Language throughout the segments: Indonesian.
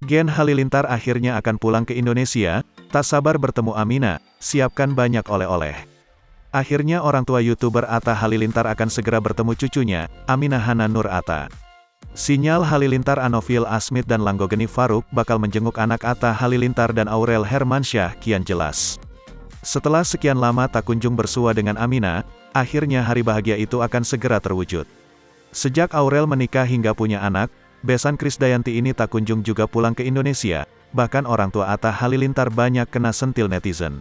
Gen Halilintar akhirnya akan pulang ke Indonesia, tak sabar bertemu Amina, siapkan banyak oleh-oleh. Akhirnya orang tua YouTuber Atta Halilintar akan segera bertemu cucunya, Aminah Hana Nur Atta. Sinyal Halilintar, Anofil Asmit dan Langgogeni Faruk bakal menjenguk anak Atta Halilintar dan Aurel Hermansyah kian jelas. Setelah sekian lama tak kunjung bersua dengan Aminah, akhirnya hari bahagia itu akan segera terwujud. Sejak Aurel menikah hingga punya anak, besan Krisdayanti ini tak kunjung juga pulang ke Indonesia, bahkan orang tua Atta Halilintar banyak kena sentil netizen.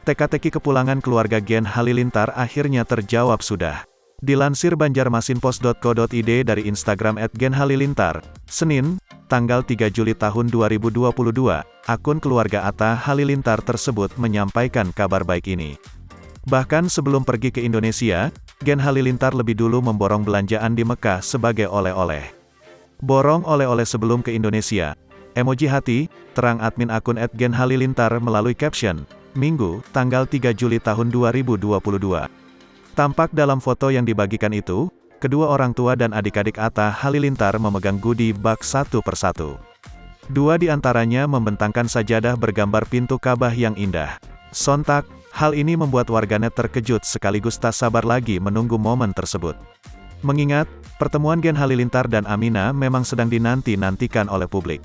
Teka-teki kepulangan keluarga Gen Halilintar akhirnya terjawab sudah. Dilansir banjarmasinpost.co.id dari Instagram @genhalilintar, Senin, tanggal 3 Juli tahun 2022, akun keluarga Atta Halilintar tersebut menyampaikan kabar baik ini. Bahkan sebelum pergi ke Indonesia, Gen Halilintar lebih dulu memborong belanjaan di Mekah sebagai oleh-oleh. Borong oleh-oleh sebelum ke Indonesia. Emoji hati, terang admin akun @genhalilintar melalui caption, Minggu, tanggal 3 Juli tahun 2022. Tampak dalam foto yang dibagikan itu, kedua orang tua dan adik-adik Atta Halilintar memegang goodie bag satu persatu. Dua di antaranya membentangkan sajadah bergambar pintu Ka'bah yang indah. Sontak, hal ini membuat warganet terkejut sekaligus tak sabar lagi menunggu momen tersebut. Mengingat, pertemuan Gen Halilintar dan Aminah memang sedang dinanti-nantikan oleh publik.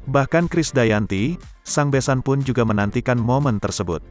Bahkan Krisdayanti, sang besan pun juga menantikan momen tersebut.